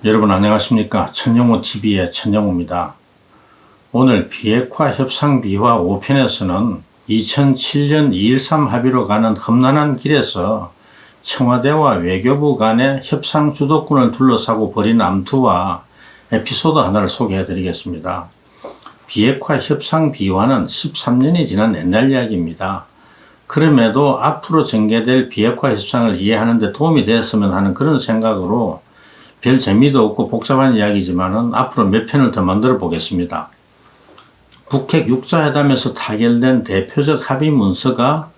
여러분 안녕하십니까? 천영호TV의 천영호입니다. 오늘 비핵화 협상 비화 5편에서는 2007년 2.13 합의로 가는 험난한 길에서 청와대와 외교부 간의 협상 주도권을 둘러싸고 벌인 암투와 에피소드 하나를 소개해 드리겠습니다. 비핵화 협상 비화는 13년이 지난 옛날 이야기입니다. 그럼에도 앞으로 전개될 비핵화 협상을 이해하는 데 도움이 되었으면 하는 그런 생각으로 별 재미도 없고 복잡한 이야기지만은 앞으로 몇 편을 더 만들어 보겠습니다. 북핵 6자회담에서 타결된 대표적 합의 문서가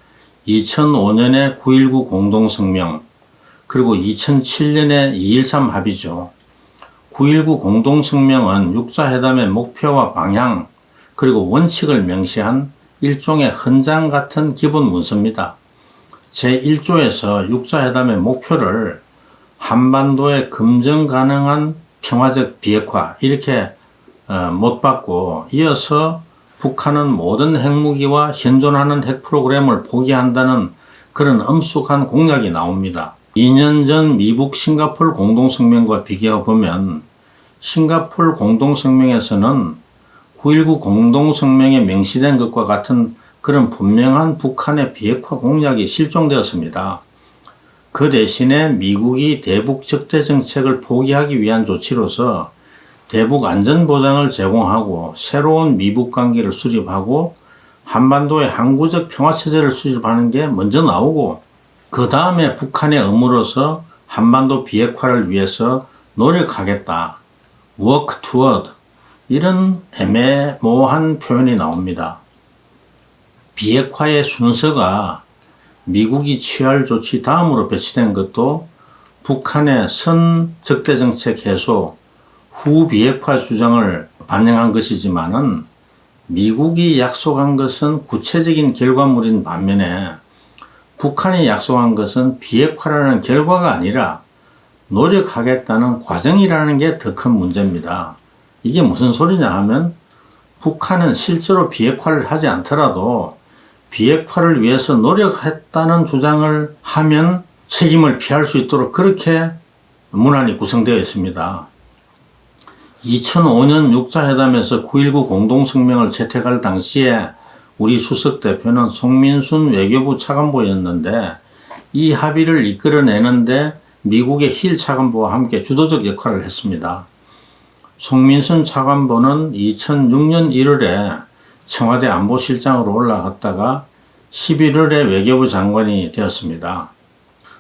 2005년의 9.19 공동성명, 그리고 2007년의 2.13 합의죠. 9.19 공동성명은 6자회담의 목표와 방향, 그리고 원칙을 명시한 일종의 헌장 같은 기본 문서입니다. 제1조에서 6자회담의 목표를 한반도의 금전 가능한 평화적 비핵화 이렇게 못 받고, 이어서 북한은 모든 핵무기와 현존하는 핵 프로그램을 포기한다는 그런 엄숙한 공약이 나옵니다. 2년 전 미북 싱가포르 공동성명과 비교해 보면 싱가포르 공동성명에서는 9.19 공동성명에 명시된 것과 같은 그런 분명한 북한의 비핵화 공약이 실종되었습니다. 그 대신에 미국이 대북 적대 정책을 포기하기 위한 조치로서 대북 안전보장을 제공하고 새로운 미북 관계를 수립하고 한반도의 항구적 평화체제를 수립하는 게 먼저 나오고, 그 다음에 북한의 의무로서 한반도 비핵화를 위해서 노력하겠다, work toward, 이런 애매모호한 표현이 나옵니다. 비핵화의 순서가 미국이 취할 조치 다음으로 배치된 것도 북한의 선 적대정책 해소, 후 비핵화 주장을 반영한 것이지만은 미국이 약속한 것은 구체적인 결과물인 반면에 북한이 약속한 것은 비핵화라는 결과가 아니라 노력하겠다는 과정이라는 게 더 큰 문제입니다. 이게 무슨 소리냐 하면, 북한은 실제로 비핵화를 하지 않더라도 비핵화를 위해서 노력했다는 주장을 하면 책임을 피할 수 있도록 그렇게 문안이 구성되어 있습니다. 2005년 6자회담에서 9.19 공동성명을 채택할 당시에 우리 수석대표는 송민순 외교부 차관보였는데, 이 합의를 이끌어내는데 미국의 힐 차관보와 함께 주도적 역할을 했습니다. 송민순 차관보는 2006년 1월에 청와대 안보실장으로 올라갔다가 11월에 외교부 장관이 되었습니다.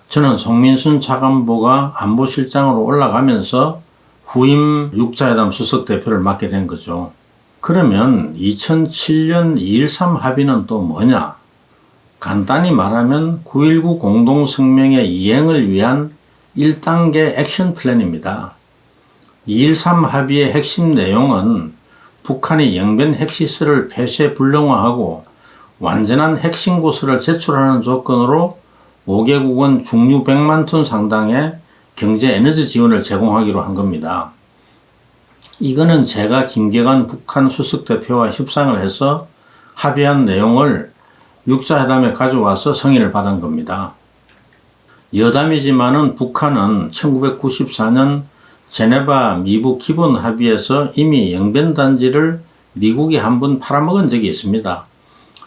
저는 송민순 차관보가 안보실장으로 올라가면서 후임 6자회담 수석대표를 맡게 된 거죠. 그러면 2007년 2.13 합의는 또 뭐냐? 간단히 말하면 9.19 공동성명의 이행을 위한 1단계 액션 플랜입니다. 2.13 합의의 핵심 내용은 북한이 영변 핵시설을 폐쇄 불능화하고 완전한 핵신고서를 제출하는 조건으로 5개국은 중유 100만 톤 상당의 경제 에너지 지원을 제공하기로 한 겁니다. 이거는 제가 김계관 북한 수석대표와 협상을 해서 합의한 내용을 6자회담에 가져와서 승인을 받은 겁니다. 여담이지만은 북한은 1994년 제네바 미북 기본 합의에서 이미 영변단지를 미국이 한 번 팔아먹은 적이 있습니다.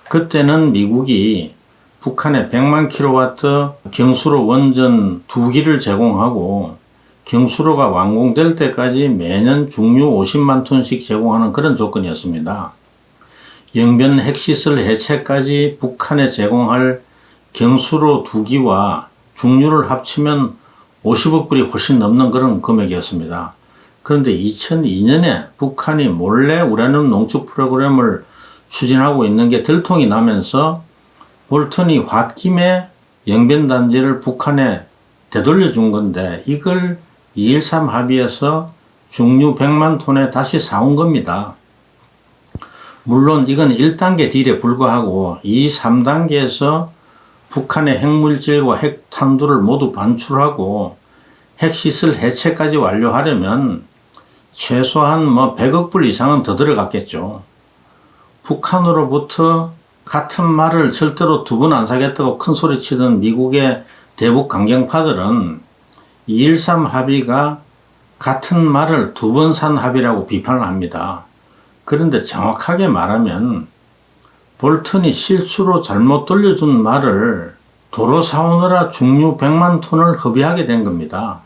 그때는 미국이 북한에 100만 킬로와트 경수로 원전 2기를 제공하고, 경수로가 완공될 때까지 매년 중유 50만 톤씩 제공하는 그런 조건이었습니다. 영변 핵시설 해체까지 북한에 제공할 경수로 2기와 중유를 합치면 50억 불이 훨씬 넘는 그런 금액이었습니다. 그런데 2002년에 북한이 몰래 우라늄 농축 프로그램을 추진하고 있는 게 들통이 나면서 볼턴이 홧김에 영변단지를 북한에 되돌려 준 건데, 이걸 2.13 합의에서 중유 100만 톤에 다시 사온 겁니다. 물론 이건 1단계 딜에 불과하고, 이 3단계에서 북한의 핵물질과 핵탄두를 모두 반출하고 핵시설 해체까지 완료하려면 최소한 100억 불 이상은 더 들어갔겠죠. 북한으로부터 같은 말을 절대로 두 번 안 사겠다고 큰 소리 치던 미국의 대북 강경파들은 2.13 합의가 같은 말을 두 번 산 합의라고 비판을 합니다. 그런데 정확하게 말하면 볼턴이 실수로 잘못 돌려준 말을 도로 사오느라 중류 100만 톤을 허비하게 된 겁니다.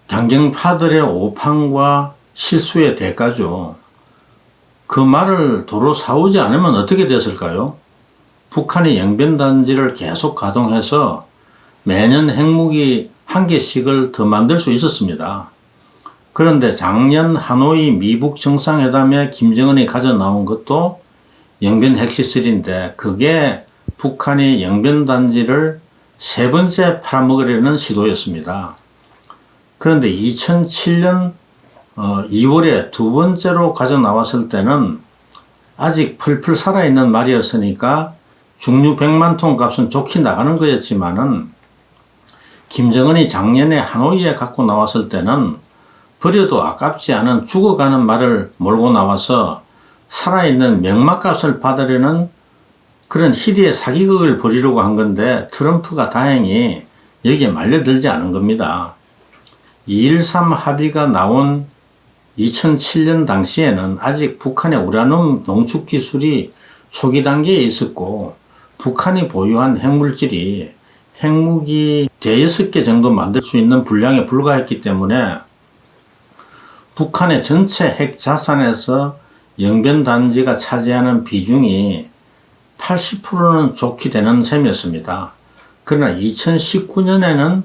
강경파들의 오판과 실수의 대가죠. 그 말을 도로 사오지 않으면 어떻게 됐을까요? 북한이 영변단지를 계속 가동해서 매년 핵무기 1개씩을 더 만들 수 있었습니다. 그런데 작년 하노이 미북 정상회담에 김정은이 가져 나온 것도 영변 핵시설인데 그게 북한이 영변단지를 세 번째 팔아먹으려는 시도였습니다. 그런데 2007년 2월에 두 번째로 가져 나왔을 때는 아직 풀풀 살아있는 말이었으니까 중류 100만 톤 값은 좋게 나가는 거였지만은 김정은이 작년에 하노이에 갖고 나왔을 때는 버려도 아깝지 않은 죽어가는 말을 몰고 나와서 살아있는 명막값을 받으려는 그런 희대의 사기극을 벌이려고 한 건데 트럼프가 다행히 여기에 말려들지 않은 겁니다. 2.13 합의가 나온 2007년 당시에는 아직 북한의 우라늄 농축 기술이 초기 단계에 있었고 북한이 보유한 핵물질이 핵무기 대여섯 개 정도 만들 수 있는 분량에 불과했기 때문에 북한의 전체 핵 자산에서 영변단지가 차지하는 비중이 80%는 좋게 되는 셈이었습니다. 그러나 2019년에는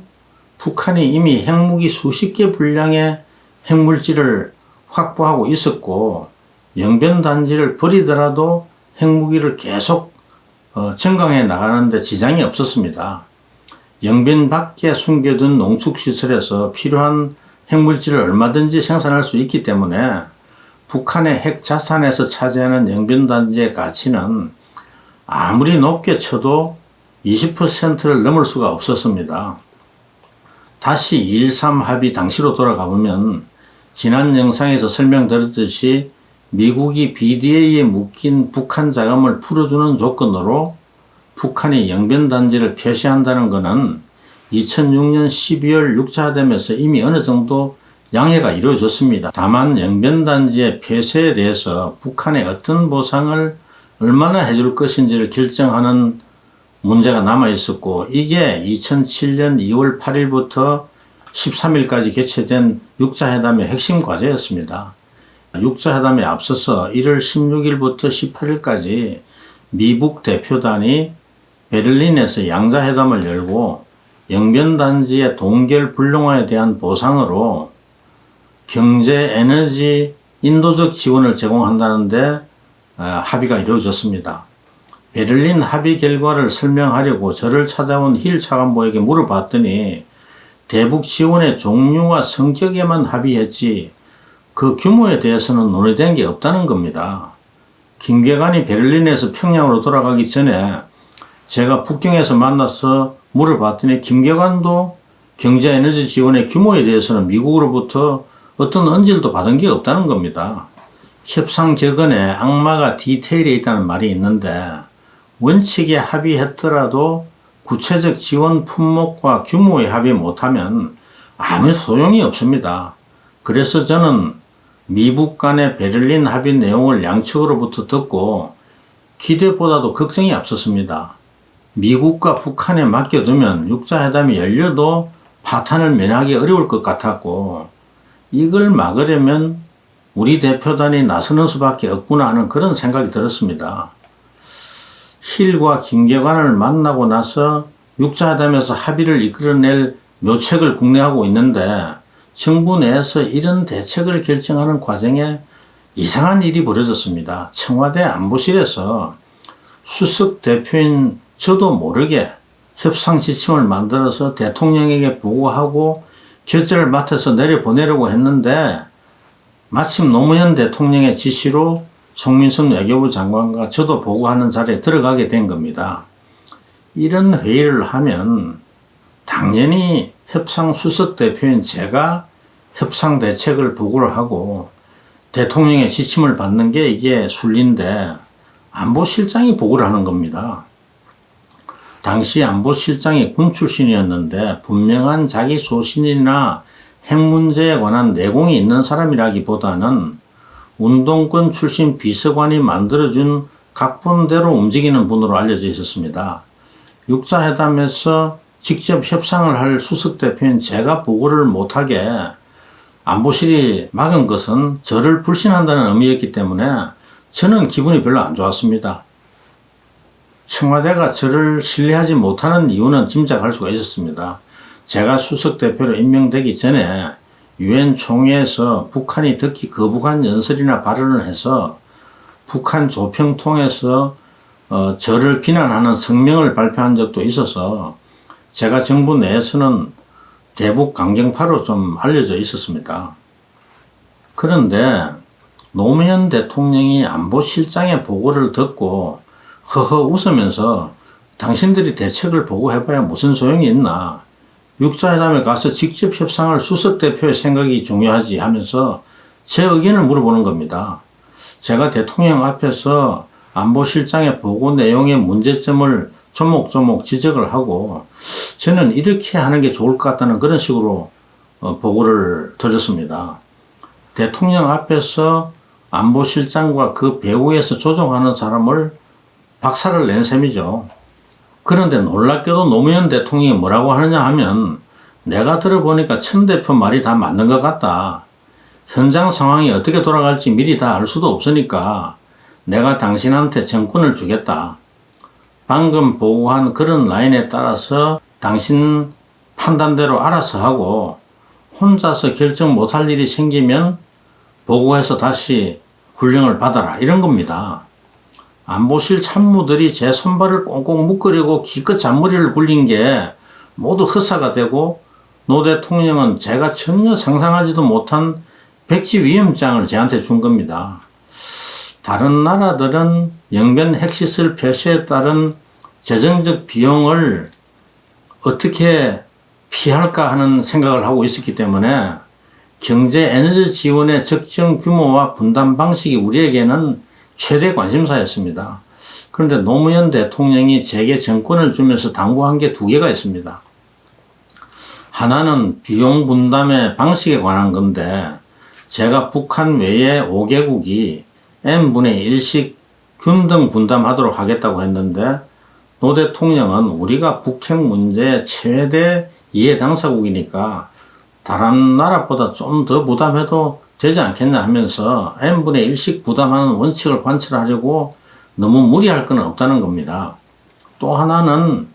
북한이 이미 핵무기 수십 개 분량의 핵물질을 확보하고 있었고 영변단지를 버리더라도 핵무기를 계속 증강해 나가는데 지장이 없었습니다. 영변 밖에 숨겨둔 농축시설에서 필요한 핵물질을 얼마든지 생산할 수 있기 때문에 북한의 핵 자산에서 차지하는 영변단지의 가치는 아무리 높게 쳐도 20%를 넘을 수가 없었습니다. 다시 2.13 합의 당시로 돌아가 보면 지난 영상에서 설명드렸듯이 미국이 BDA에 묶인 북한 자금을 풀어주는 조건으로 북한이 영변단지를 폐쇄한다는 것은 2006년 12월 6차 회담에서 이미 어느 정도 양해가 이루어졌습니다. 다만 영변단지의 폐쇄에 대해서 북한에 어떤 보상을 얼마나 해줄 것인지를 결정하는 문제가 남아 있었고 이게 2007년 2월 8일부터 13일까지 개최된 6차 회담의 핵심 과제였습니다. 6차 회담에 앞서서 1월 16일부터 18일까지 미북 대표단이 베를린에서 양자회담을 열고 영변단지의 동결 불능화에 대한 보상으로 경제, 에너지, 인도적 지원을 제공한다는데 합의가 이루어졌습니다. 베를린 합의 결과를 설명하려고 저를 찾아온 힐 차관보에게 물어봤더니 대북 지원의 종류와 성격에만 합의했지 그 규모에 대해서는 논의된 게 없다는 겁니다. 김계관이 베를린에서 평양으로 돌아가기 전에 제가 북경에서 만나서 물어봤더니 김계관도 경제 에너지 지원의 규모에 대해서는 미국으로부터 어떤 언질도 받은 게 없다는 겁니다. 협상 격언에 악마가 디테일에 있다는 말이 있는데 원칙에 합의했더라도 구체적 지원 품목과 규모에 합의 못하면 아무 소용이 없습니다. 그래서 저는 미북 간의 베를린 합의 내용을 양측으로부터 듣고 기대보다도 걱정이 앞섰습니다. 미국과 북한에 맡겨두면 6차 회담이 열려도 파탄을 면하기 어려울 것 같았고 이걸 막으려면 우리 대표단이 나서는 수밖에 없구나 하는 그런 생각이 들었습니다. 힐과 김계관을 만나고 나서 6차 회담에서 합의를 이끌어낼 묘책을 국내하고 있는데 정부 내에서 이런 대책을 결정하는 과정에 이상한 일이 벌어졌습니다. 청와대 안보실에서 수석 대표인 저도 모르게 협상 지침을 만들어서 대통령에게 보고하고 결재를 맡아서 내려보내려고 했는데 마침 노무현 대통령의 지시로 송민선 외교부 장관과 저도 보고하는 자리에 들어가게 된 겁니다. 이런 회의를 하면 당연히 협상 수석 대표인 제가 협상 대책을 보고를 하고 대통령의 지침을 받는 게 이게 순리인데 안보실장이 보고를 하는 겁니다. 당시 안보실장이 군 출신이었는데 분명한 자기 소신이나 핵 문제에 관한 내공이 있는 사람이라기보다는 운동권 출신 비서관이 만들어준 각본대로 움직이는 분으로 알려져 있었습니다. 육자회담에서 직접 협상을 할 수석 대표인 제가 보고를 못하게 안보실이 막은 것은 저를 불신한다는 의미였기 때문에 저는 기분이 별로 안 좋았습니다. 청와대가 저를 신뢰하지 못하는 이유는 짐작할 수가 있었습니다. 제가 수석 대표로 임명되기 전에 유엔 총회에서 북한이 듣기 거부한 연설이나 발언을 해서 북한 조평 통해서 저를 비난하는 성명을 발표한 적도 있어서 제가 정부 내에서는 대북 강경파로 좀 알려져 있었습니다. 그런데 노무현 대통령이 안보실장의 보고를 듣고 허허 웃으면서 당신들이 대책을 보고해봐야 무슨 소용이 있나, 육사회담에 가서 직접 협상할 수석 대표의 생각이 중요하지 하면서 제 의견을 물어보는 겁니다. 제가 대통령 앞에서 안보실장의 보고 내용의 문제점을 조목조목 지적을 하고 저는 이렇게 하는 게 좋을 것 같다는 그런 식으로 보고를 드렸습니다. 대통령 앞에서 안보실장과 그 배후에서 조종하는 사람을 박살을 낸 셈이죠. 그런데 놀랍게도 노무현 대통령이 뭐라고 하느냐 하면, 내가 들어보니까 천 대표 말이 다 맞는 것 같다. 현장 상황이 어떻게 돌아갈지 미리 다 알 수도 없으니까 내가 당신한테 정권을 주겠다. 방금 보고한 그런 라인에 따라서 당신 판단대로 알아서 하고 혼자서 결정 못할 일이 생기면 보고해서 다시 훈령을 받아라, 이런 겁니다. 안보실 참모들이 제 손발을 꽁꽁 묶으려고 기껏 잔머리를 굴린 게 모두 헛사가 되고, 노 대통령은 제가 전혀 상상하지도 못한 백지위험장을 저한테 준 겁니다. 다른 나라들은 영변 핵시설 폐쇄에 따른 재정적 비용을 어떻게 피할까 하는 생각을 하고 있었기 때문에 경제 에너지 지원의 적정 규모와 분담 방식이 우리에게는 최대 관심사였습니다. 그런데 노무현 대통령이 제게 정권을 주면서 당부한 게 두 개가 있습니다. 하나는 비용 분담의 방식에 관한 건데, 제가 북한 외에 5개국이 n분의 1씩 균등 분담하도록 하겠다고 했는데, 노 대통령은 우리가 북핵 문제의 최대 이해 당사국이니까 다른 나라보다 좀 더 부담해도 되지 않겠냐 하면서 n분의 1씩 부담하는 원칙을 관철하려고 너무 무리할 건 없다는 겁니다. 또 하나는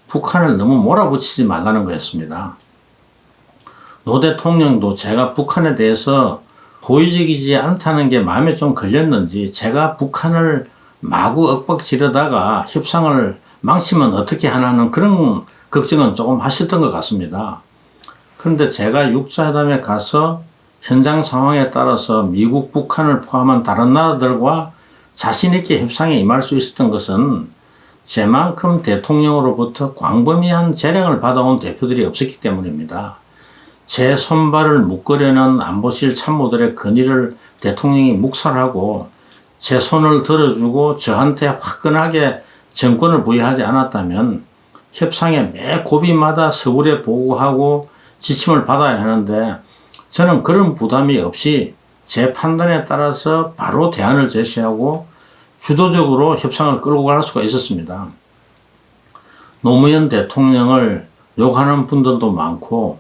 북한을 너무 몰아붙이지 말라는 거였습니다. 노 대통령도 제가 북한에 대해서 호의적이지 않다는 게 마음에 좀 걸렸는지 제가 북한을 마구 윽박지르다가 협상을 망치면 어떻게 하나는 그런 걱정은 조금 하셨던 것 같습니다. 그런데 제가 육자회담에 가서 현장 상황에 따라서 미국, 북한을 포함한 다른 나라들과 자신있게 협상에 임할 수 있었던 것은 제만큼 대통령으로부터 광범위한 재량을 받아온 대표들이 없었기 때문입니다. 제 손발을 묶으려는 안보실 참모들의 건의를 대통령이 묵살하고 제 손을 들어주고 저한테 화끈하게 정권을 부여하지 않았다면 협상의 매 고비마다 서울에 보고하고 지침을 받아야 하는데, 저는 그런 부담이 없이 제 판단에 따라서 바로 대안을 제시하고 주도적으로 협상을 끌고 갈 수가 있었습니다. 노무현 대통령을 욕하는 분들도 많고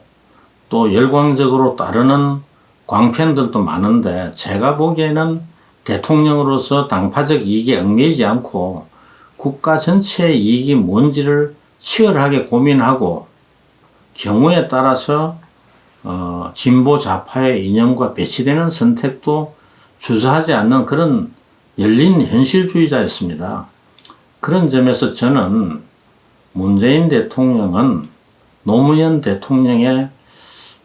또 열광적으로 따르는 광팬들도 많은데, 제가 보기에는 대통령으로서 당파적 이익에 얽매이지 않고 국가 전체의 이익이 뭔지를 치열하게 고민하고 경우에 따라서 진보 좌파의 이념과 배치되는 선택도 주저하지 않는 그런 열린 현실주의자였습니다. 그런 점에서 저는 문재인 대통령은 노무현 대통령의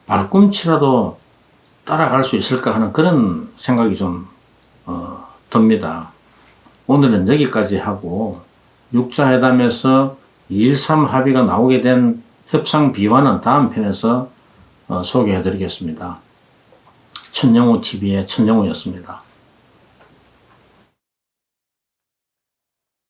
발꿈치라도 따라갈 수 있을까 하는 그런 생각이 좀 듭니다. 오늘은 여기까지 하고, 육자회담에서 2.13 합의가 나오게 된 협상 비화는 다음 편에서 소개해 드리겠습니다. 천영호 TV의 천영호였습니다.